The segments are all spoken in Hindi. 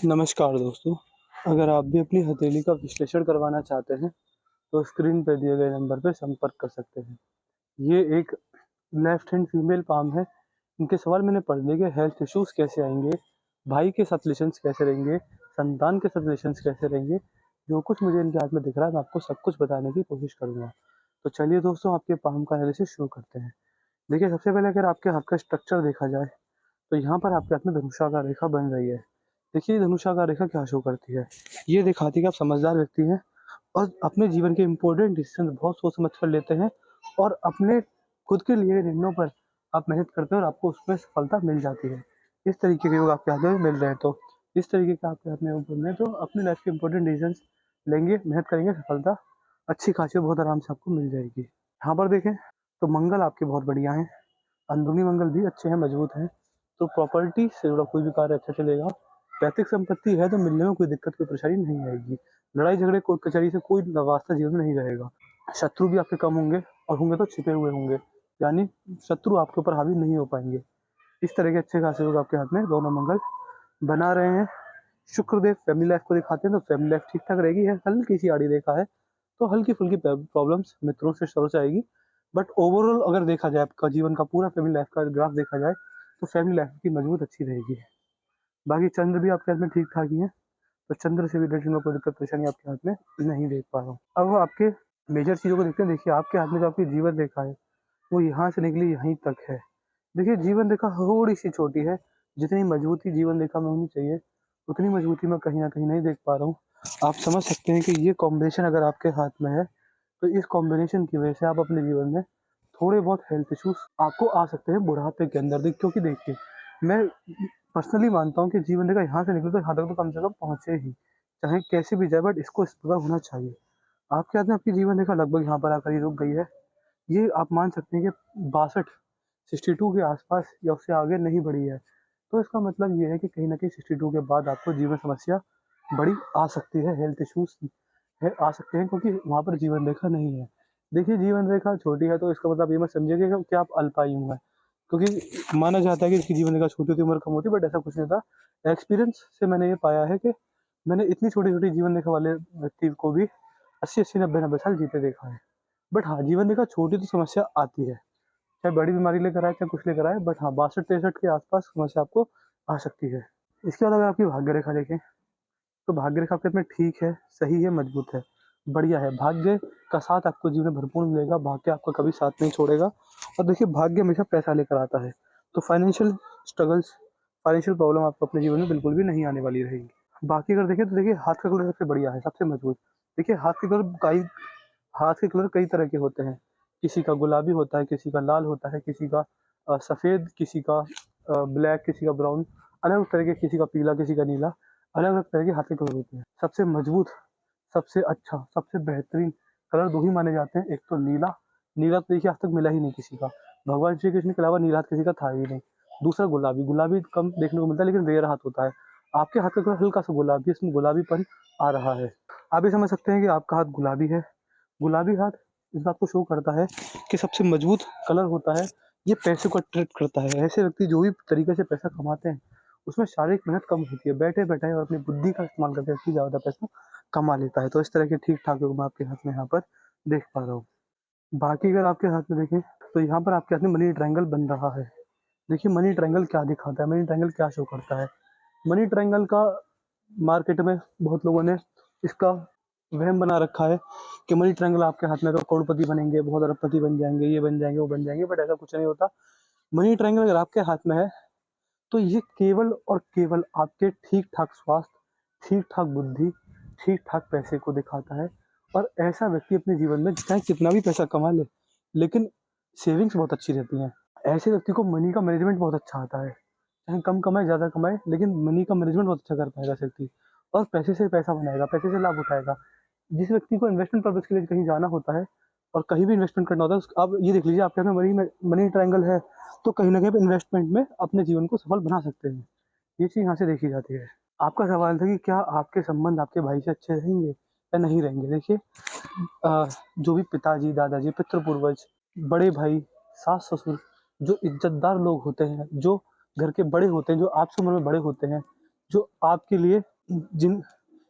नमस्कार दोस्तों, अगर आप भी अपनी हथेली का विश्लेषण करवाना चाहते हैं, तो स्क्रीन पे दिए गए नंबर पर संपर्क कर सकते हैं। ये एक लेफ्ट हैंड फीमेल पाम है। इनके सवाल मैंने पढ़ लिए कि हेल्थ इश्यूज़ कैसे आएँगे, भाई के साथ रिलेशंस कैसे रहेंगे, संतान के साथ रिलेशंस कैसे रहेंगे। जो कुछ मुझे इनके हाथ में दिख रहा है, मैं आपको सब कुछ बताने की कोशिश करूँगा। तो चलिए दोस्तों, आपके पाम का एनालिसिस शुरू करते हैं। देखिए, सबसे पहले अगर आपके हाथ का स्ट्रक्चर देखा जाए, तो यहाँ पर आपके हाथ में धनुषाकार रेखा बन रही है। देखिए, धनुषाकार रेखा क्या शो करती है? ये दिखाती है कि आप समझदार व्यक्ति हैं और अपने जीवन के इम्पोर्टेंट डिसीजन बहुत सोच समझ कर लेते हैं और अपने खुद के लिए निर्णयों पर आप मेहनत करते हैं और आपको उसमें सफलता मिल जाती है। इस तरीके के योग आपके हाथ में मिल रहे हैं, तो इस तरीके के आपके हाथ में योग मिल रहे हैं, तो अपनी लाइफ के इम्पोर्टेंट डिसीजंस लेंगे, मेहनत करेंगे, सफलता अच्छी खासी बहुत आराम से आपको मिल जाएगी। यहाँ पर देखें तो मंगल आपके बहुत बढ़िया हैं, अंदरूनी मंगल भी अच्छे हैं, मजबूत हैं, तो प्रॉपर्टी से जुड़ा कोई भी कार्य अच्छा चलेगा। पैतृक संपत्ति है तो मिलने में कोई दिक्कत, कोई परेशानी नहीं आएगी। लड़ाई झगड़े कोर्ट कचहरी से कोई वास्ता जीवन में नहीं रहेगा। शत्रु भी आपके कम होंगे और होंगे तो छिपे हुए होंगे, यानी शत्रु आपके ऊपर हावी नहीं हो पाएंगे। इस तरह के अच्छे खासे लोग आपके हाथ में दोनों मंगल बना रहे हैं। शुक्रदेव फैमिली लाइफ को दिखाते हैं, तो फैमिली लाइफ ठीक ठाक रहेगी। है हल्की सी आड़ी रेखा है, तो हल्की फुल्की प्रॉब्लम्स मित्रों से शुरू से आएगी, बट ओवरऑल अगर देखा जाए आपका जीवन का पूरा फैमिली लाइफ का ग्राफ देखा जाए, तो फैमिली लाइफ की मजबूत अच्छी रहेगी। बाकी चंद्र भी आपके हाथ में ठीक ठाक ही है, तो चंद्र से भी रिलेटेड में कोई दिक्कत परेशानी आपके हाथ में नहीं देख पा रहा हूँ। अब वो आपके मेजर चीज़ों को देखते हैं। देखिए, आपके हाथ में जो आपकी जीवन रेखा है, वो यहाँ से निकली यहीं तक है। देखिए, जीवन रेखा थोड़ी सी छोटी है, जितनी मजबूती जीवन रेखा में होनी चाहिए उतनी मजबूती मैं कहीं ना कहीं नहीं देख पा रहा हूँ। आप समझ सकते हैं कि ये कॉम्बिनेशन अगर आपके हाथ में है, तो इस कॉम्बिनेशन की वजह से आप अपने जीवन में थोड़े बहुत हेल्थ इश्यूज आपको आ सकते हैं बुढ़ापे के अंदर। क्योंकि देखिए, मैं पर्सनली मानता हूँ कि जीवन रेखा यहाँ से निकले तो यहाँ तक तो कम से कम पहुँचे ही, चाहे कैसे भी जाए, बट इसको इस प्रकार होना चाहिए। आपके हाथ में आपकी जीवन रेखा लगभग यहाँ पर आकर ही रुक गई है। ये आप मान सकते हैं कि 62 के आसपास या उससे आगे नहीं बढ़ी है। तो इसका मतलब ये है कि कहीं न कहीं 62 के बाद आपको जीवन समस्या बड़ी आ सकती है, हेल्थ इश्यूज़ है आ सकते हैं, क्योंकि वहाँ पर जीवन रेखा नहीं है। देखिए, जीवन रेखा छोटी है तो इसका मतलब ये मत समझिए कि आप अल्पायु हैं, क्योंकि माना जाता है कि जिसकी जीवन रेखा छोटी होती है उम्र कम होती है, बट ऐसा कुछ नहीं होता। एक्सपीरियंस से मैंने ये पाया है कि मैंने इतनी छोटी-छोटी जीवन रेखा वाले व्यक्ति को भी 80-80, 90-90 साल जीते देखा है। बट हाँ, जीवन रेखा छोटी तो समस्या आती है। चाहे बड़ी बीमारी लेकर आए, चाहे कुछ लेकर आए, बट हाँ, 62-63 के आसपास समस्या आपको आ सकती है। इसके बाद अगर आपकी भाग्य रेखा देखें, तो भाग्य रेखा आपके में ठीक है, सही है, मजबूत है, बढ़िया है। भाग्य का साथ आपको जीवन में भरपूर मिलेगा, भाग्य आपका कभी साथ नहीं छोड़ेगा। और देखिए, भाग्य हमेशा पैसा लेकर आता है, तो फाइनेंशियल स्ट्रगल्स, फाइनेंशियल प्रॉब्लम आपको अपने जीवन में बिल्कुल भी नहीं आने वाली रहेगी। बाकी अगर देखें तो देखिए, हाथ का कलर सबसे बढ़िया है, सबसे मजबूत। देखिए, हाथ के कलर कई तरह के होते हैं। किसी का गुलाबी होता है, किसी का लाल होता है, किसी का सफ़ेद, किसी का ब्लैक, किसी का ब्राउन, अलग-अलग तरह के, किसी का पीला, किसी का नीला, अलग-अलग तरह के हाथ के कलर होते हैं। सबसे मजबूत, सबसे अच्छा, सबसे बेहतरीन कलर 2 ही माने जाते हैं। एक तो नीला, नीला तो देखिए आज तक मिला ही नहीं किसी का। भगवान श्री कृष्ण के अलावा नीला हाथ किसी का था ही नहीं। दूसरा गुलाबी, गुलाबी कम देखने को मिलता है लेकिन रेयर हाथ होता है। आपके हाथ का कलर हल्का-सा गुलाबी, इसमें गुलाबीपन आ रहा है। आप ये समझ सकते हैं कि आपका हाथ गुलाबी है। गुलाबी हाथ इस बात को शो करता है कि सबसे मजबूत कलर होता है, ये पैसे को अट्रैक्ट करता है। ऐसे व्यक्ति जो भी तरीके से पैसा कमाते हैं, उसमें शारीरिक मेहनत कम होती है, बैठे-बैठाए और अपनी बुद्धि का इस्तेमाल करके व्यक्ति ज़्यादा पैसा कमा लेता है। तो इस तरह के ठीक-ठाक योग मैं आपके हाथ में यहाँ पर देख पा रहा हूँ। बाकी अगर आपके हाथ में देखें, तो यहाँ पर आपके हाथ में मनी ट्रायंगल बन रहा है। देखिए, मनी ट्रायंगल क्या दिखाता है, मनी ट्रायंगल क्या शो करता है? मनी ट्रायंगल का मार्केट में बहुत लोगों ने इसका वहम बना रखा है कि मनी ट्रायंगल आपके हाथ में तो करोड़पति बनेंगे, बहुत अरबपति बन जाएँगे, ये बन जाएँगे, वो बन जाएँगे, बट ऐसा कुछ नहीं होता। मनी ट्रायंगल अगर आपके हाथ में है, तो ये केवल और केवल आपके ठीक-ठाक स्वास्थ्य, ठीक-ठाक बुद्धि, ठीक-ठाक पैसे को दिखाता है। और ऐसा व्यक्ति अपने जीवन में चाहे कितना भी पैसा कमा ले, लेकिन सेविंग्स बहुत अच्छी रहती हैं। ऐसे व्यक्ति को मनी का मैनेजमेंट बहुत अच्छा आता है। चाहे कम कमाए, ज़्यादा कमाए, लेकिन मनी का मैनेजमेंट बहुत अच्छा कर पाएगा ऐसा व्यक्ति, और पैसे से पैसा बनाएगा, पैसे से लाभ उठाएगा। जिस व्यक्ति को इन्वेस्टमेंट पर्पज़ के लिए कहीं जाना होता है और कहीं भी इन्वेस्टमेंट करना होता है, आप ये देख लीजिए, आपके हाथ में मनी ट्रायंगल है, तो कहीं न कहीं आप इन्वेस्टमेंट में अपने जीवन को सफल बना सकते हैं। ये चीज़ यहाँ से देखी जाती है। आपका सवाल था कि क्या आपके संबंध आपके भाई से अच्छे रहेंगे या नहीं रहेंगे? देखिए, जो भी पिताजी, दादाजी, पितृ-पूर्वज, बड़े भाई, सास-ससुर, जो इज़्ज़तदार लोग होते हैं, जो घर के बड़े होते हैं, जो आपसे उम्र में बड़े होते हैं, जो आपके लिए जिन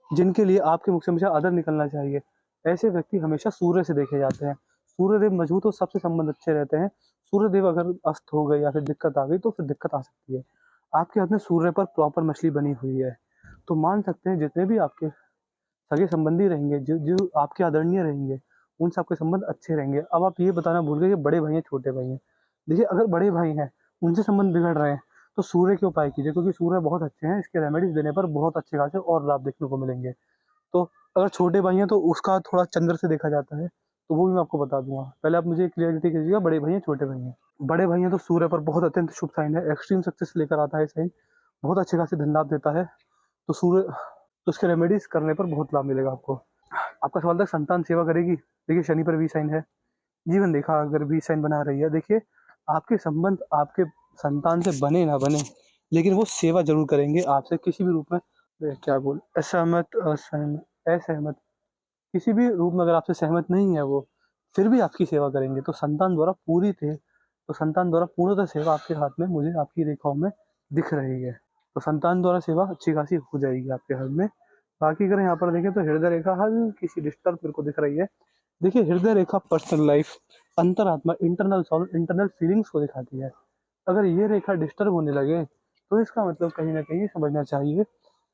जिनके लिए आपके मुख से हमेशा आदर निकलना चाहिए, ऐसे व्यक्ति हमेशा सूर्य से देखे जाते हैं। सूर्यदेव मजबूत हो सबसे संबंध अच्छे रहते हैं। सूर्यदेव अगर अस्त हो गए या फिर दिक्कत आ गई तो फिर दिक्कत आ सकती है। आपके हाथ में सूर्य पर प्रॉपर मछली बनी हुई है, तो मान सकते हैं जितने भी आपके सगे संबंधी रहेंगे, जो जो आपके आदरणीय रहेंगे, उनसे आपके संबंध अच्छे रहेंगे। अब आप ये बताना भूल गए कि बड़े भाई हैं, छोटे भाई हैं। देखिए, अगर बड़े भाई हैं, उनसे संबंध बिगड़ रहे हैं, तो सूर्य के उपाय कीजिए, क्योंकि सूर्य बहुत अच्छे हैं, इसके रेमेडीज़ देने पर बहुत अच्छे खासे और लाभ देखने को मिलेंगे। तो अगर छोटे भाई हैं, तो उसका थोड़ा चंद्र से देखा जाता है, तो वो भी मैं आपको बता दूँगा। पहले आप मुझे क्लियरिटी कीजिएगा, बड़े भाई हैं, छोटे भाई हैं। बड़े भाई हैं तो सूर्य पर बहुत अत्यंत शुभ साइन है, एक्सट्रीम सक्सेस लेकर आता है ये साइन, बहुत अच्छे खासे धन लाभ देता है। तो सूर्य तो उसके रेमेडीज़ करने पर बहुत लाभ मिलेगा आपको। आपका सवाल था संतान सेवा करेगी? देखिए, शनि पर वी साइन है, जीवन रेखा अगर वी साइन बना रही है, देखिए आपके संबंध आपके संतान से बने ना बने, लेकिन वो सेवा ज़रूर करेंगे आपसे किसी भी रूप में। क्या बोल असहमत, असहमत, असहमत, किसी भी रूप में अगर आपसे सहमत नहीं है वो, फिर भी आपकी सेवा करेंगे। तो संतान द्वारा पूरी थे, तो संतान द्वारा पूर्णतः सेवा आपके हाथ में मुझे आपकी रेखाओं में दिख रही है। तो संतान द्वारा सेवा अच्छी खासी हो जाएगी आपके हाथ में। बाकी अगर यहाँ पर देखें तो हृदय रेखा हल्की सी डिस्टर्ब मेरे को दिख रही है। देखिए, हृदय रेखा पर्सनल लाइफ, अंतरात्मा, इंटरनल सोल, इंटरनल फीलिंग्स को दिखाती है। अगर ये रेखा डिस्टर्ब होने लगे, तो इसका मतलब कहीं न कहीं समझना चाहिए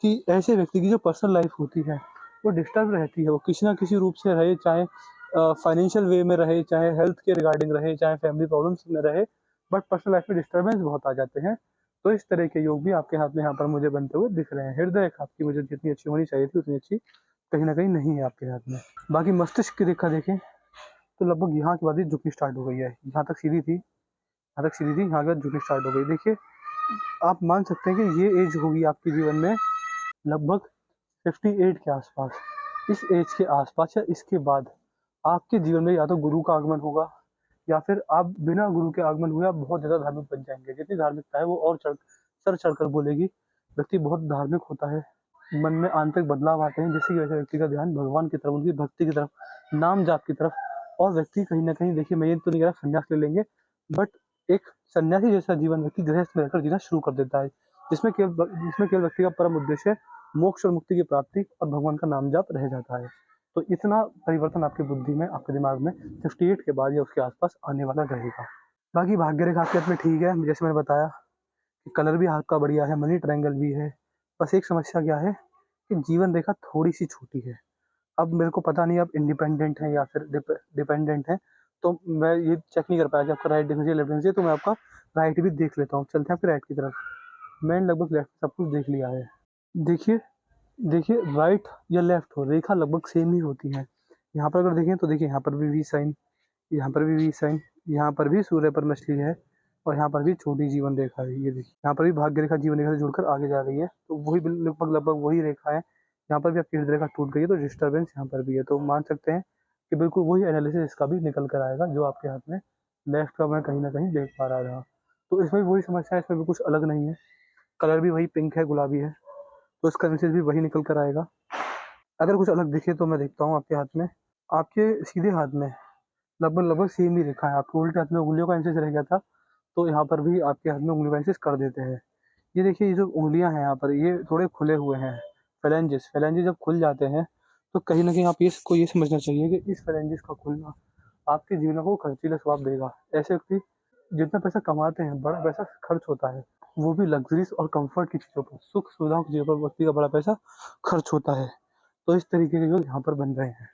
कि ऐसे व्यक्ति की जो पर्सनल लाइफ होती है, वो डिस्टर्ब रहती है। वो किसी न किसी रूप से रहे, चाहे फाइनेंशियल वे में रहे, चाहे हेल्थ के रिगार्डिंग रहे, चाहे फैमिली प्रॉब्लम्स में रहे, बट पर्सनल लाइफ में डिस्टर्बेंस बहुत आ जाते हैं। तो इस तरह के योग भी आपके हाथ में यहाँ पर मुझे बनते हुए दिख रहे हैं। हृदय रेखा आपकी मुझे जितनी अच्छी होनी चाहिए थी, उतनी अच्छी कहीं न कहीं नहीं है आपके हाथ में। बाकी मस्तिष्क की रेखा देखें, तो लगभग यहाँ के बाद ही झुकनी स्टार्ट हो गई है। यहाँ तक सीधी थी, यहाँ तक सीधी थी, यहाँ के बाद झुकनी स्टार्ट हो गई। देखिए, आप मान सकते हैं कि ये एज होगी आपके जीवन में लगभग 58 के आसपास। इस एज के आसपास या इसके बाद आपके जीवन में या तो गुरु का आगमन होगा, या फिर आप बिना गुरु के आगमन हुए आप बहुत ज़्यादा धार्मिक बन जाएँगे। जितनी धार्मिकता है वो और सर चढ़कर बोलेगी। व्यक्ति बहुत धार्मिक होता है, मन में आंतरिक बदलाव आते हैं, जिसकी वजह से व्यक्ति का ध्यान भगवान की तरफ, उनकी भक्ति की तरफ, नाम जाप की तरफ, और व्यक्ति कहीं न कहीं, देखिए मैं ये तो नहीं कह रहा संन्यास ले लेंगे, बट एक सन्यासी जैसा जीवन व्यक्ति गृहस्थ में रहकर जीना शुरू कर देता है, जिसमें केवल व्यक्ति का परम उद्देश्य मोक्ष और मुक्ति की प्राप्ति और भगवान का नाम जाप रह जाता है। तो इतना परिवर्तन आपकी बुद्धि में, आपके दिमाग में 58 के बाद या उसके आसपास आने वाला रहेगा। बाकी भाग्य रेखा आपके हाथ में ठीक है, जैसे मैंने बताया कि कलर भी आपका बढ़िया है, मनी ट्रायंगल भी है। बस एक समस्या क्या है कि जीवन रेखा थोड़ी-सी छोटी है। अब मेरे को पता नहीं आप इंडिपेंडेंट हैं या फिर डिपेंडेंट हैं, तो मैं ये चेक नहीं कर पाया कि आपका राइट देखना चाहिए, लेफ्ट देखना चाहिए, तो मैं आपका राइट भी देख लेता हूँ। चलते हैं आपके राइट की तरफ। मैंने लगभग लेफ्ट सब कुछ देख लिया है। देखिए देखिए, राइट या लेफ्ट हो, रेखा लगभग सेम ही होती है। यहाँ पर अगर देखें तो देखिए, यहाँ पर भी वी साइन, यहाँ पर भी वी साइन, यहाँ पर भी सूर्य पर मछली है, और यहाँ पर भी छोटी जीवन रेखा है। ये देखिए, यहाँ पर भी भाग्य रेखा जीवन रेखा से जुड़कर आगे जा रही है, तो वही लगभग लगभग वही रेखा है। यहाँ पर भी आपकी हृदय रेखा टूट गई है, तो डिस्टर्बेंस यहाँ पर भी है। तो मान सकते हैं कि बिल्कुल वही एनालिसिस इसका भी निकल कर आएगा, जो आपके हाथ में लेफ्ट का मैं कहीं न कहीं देख पा रहा था। तो इसमें भी वही समस्या है, इसमें भी कुछ अलग नहीं है। कलर भी वही पिंक है, गुलाबी है, तो इसका एनालिसिस भी वही निकल कर आएगा। अगर कुछ अलग दिखे तो मैं देखता हूँ आपके हाथ में। आपके सीधे हाथ में लगभग लगभग सेम ही रेखा है। आपके उल्टे हाथ में उँगलियों का एनालिसिस रह गया था, तो यहाँ पर भी आपके हाथ में उँगलियों का एनालिसिस कर देते हैं। ये देखिए, ये जो उँगलियाँ हैं यहाँ पर, ये थोड़े खुले हुए हैं। फ़ैलेंजेस फ़ैलेंजेस जब खुल जाते हैं, तो कहीं न कहीं आप इसको ये समझना चाहिए कि इस फ़ैलेंजेस का खुलना आपके जीवन को खर्चीला स्वभाव देगा। ऐसे व्यक्ति जितना पैसा कमाते हैं, बड़ा पैसा खर्च होता है, वो भी लग्ज़रीज़ और कम्फ़र्ट की चीज़ों पर, सुख-सुविधाओं की चीज़ों पर व्यक्ति का बड़ा पैसा खर्च होता है। तो इस तरीके के योग यहाँ पर बन रहे हैं।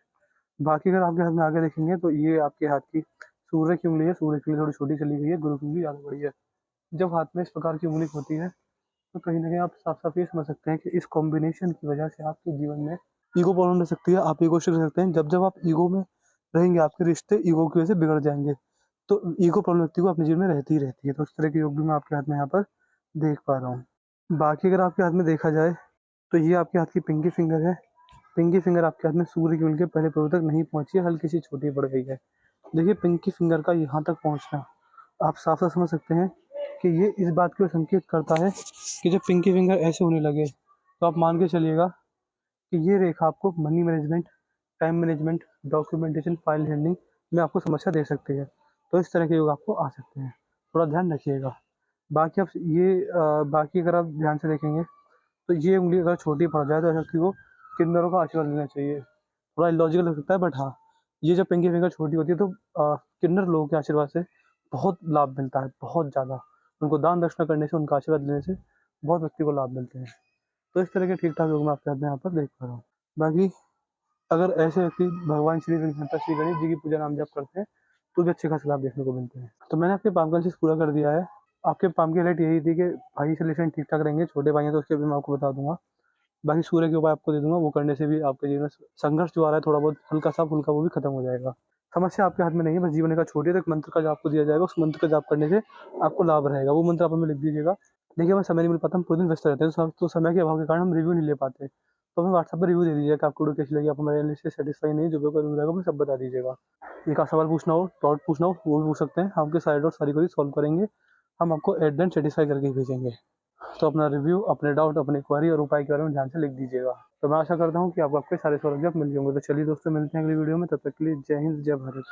बाकी अगर आपके हाथ में आगे देखेंगे, तो ये आपके हाथ की सूर्य की उँगली है, सूर्य की उँगली थोड़ी छोटी चली गई है, गुरु की उँगली ज़्यादा बड़ी है। जब हाथ में इस प्रकार की उँगली होती है, तो कहीं न कहीं आप साफ-साफ ये समझ सकते हैं कि इस कॉम्बिनेशन की वजह से आपके जीवन में ईगो प्रॉब्लम रह सकती है, आप ईगोइस्टिक रह सकते हैं। जब-जब आप ईगो में रहेंगे, आपके रिश्ते ईगो की वजह से बिगड़ जाएँगे। तो ईगो प्रॉब्लम व्यक्ति को अपने जीवन में रहती ही रहती है, तो उस तरह के योग भी मैं आपके हाथ में यहाँ पर देख पा रहा हूँ। बाकी अगर आपके हाथ में देखा जाए, तो ये आपके हाथ की पिंकी फिंगर है। पिंकी फिंगर आपके हाथ में सूर्य की उँगली के पहले प्रभु तक नहीं पहुँची है, हल्की-सी छोटी पड़ गई है। देखिए, पिंकी फिंगर का यहाँ तक पहुँचना, आप साफ-साफ समझ सकते हैं कि ये इस बात को संकेत करता है कि जब पिंकी फिंगर ऐसे होने लगे, तो आप मान के चलिएगा कि ये रेखा आपको money management, time management, documentation, file handling में आपको समस्या दे सकती है। तो इस तरह के योग आपको आ सकते हैं, थोड़ा ध्यान रखिएगा। बाकी आप बाकी अगर आप ध्यान से देखेंगे, तो ये उंगली अगर छोटी पड़ जाए तो ऐसा व्यक्ति को किन्नरों का आशीर्वाद लेना चाहिए। थोड़ा इलॉजिकल लग सकता है बट हाँ, ये जब पिंकी फिंगर छोटी होती है तो किन्नर लोगों के आशीर्वाद से बहुत लाभ मिलता है, बहुत ज़्यादा। उनको दान दक्षिणा करने से, उनका आशीर्वाद लेने से बहुत व्यक्ति को लाभ मिलते हैं। तो इस तरह के ठीक-ठाक योग मैं आपके हाथ में यहाँ पर देख पा रहा हूँ। बाकी अगर ऐसे व्यक्ति भगवान श्री विघ्नहर्ता श्री गणेश जी की पूजा नाम जप करते हैं, तो भी अच्छे खासे लाभ देखने को मिलते हैं। तो मैंने आपके पाम कॉन्शियस पूरा कर दिया है। आपके पाम की हाइलाइट यही थी कि भाई से रिलेशन ठीक-ठाक रहेंगे, छोटे भाई हैं तो उसके भी मैं आपको बता दूँगा। बाकी सूर्य के उपाय आपको दे दूँगा, वो करने से भी आपके जीवन में संघर्ष जो आ रहा है थोड़ा बहुत हल्का-सा फुल्का वो भी खत्म हो जाएगा। समस्या आपके हाथ में नहीं है, बस जीवन रेखा छोटी है, तो एक मंत्र का जाप आपको दिया जाएगा, उस मंत्र का जाप करने से आपको लाभ रहेगा। वो मंत्र आप हमें लिख दीजिएगा। देखिए, हमें समय नहीं मिल पाता, हम पूरे दिन व्यस्त रहते हैं, तो समय के अभाव के कारण हम रिव्यू नहीं ले पाते। तो हमें व्हाट्सएप पे रिव्यू दे दीजिएगा कि आपको वीडियो कैसी लगी, आप हमारे एनालिसिस से सैटिस्फाई नहीं, जो भी कोई रिव्यू रहेगा हमें सब बता दीजिएगा। एक आध सवाल पूछना हो, डाउट पूछना हो, वो भी पूछ सकते हैं। हम आपके सारे डाउट सारी क्वेरी सॉल्व करेंगे। हम आपको एट द एंड सैटिस्फाई करके ही भेजेंगे। तो अपना रिव्यू, अपने डाउट, अपनी क्वेरी और उपाय के बारे में ध्यान से लिख दीजिएगा। तो मैं आशा करता हूँ कि आपको आपके सारे सवालों के जवाब मिल जाएंगे। तो चलिए दोस्तों, मिलते हैं अगली वीडियो में, तब तक के लिए जय हिंद, जय भारत।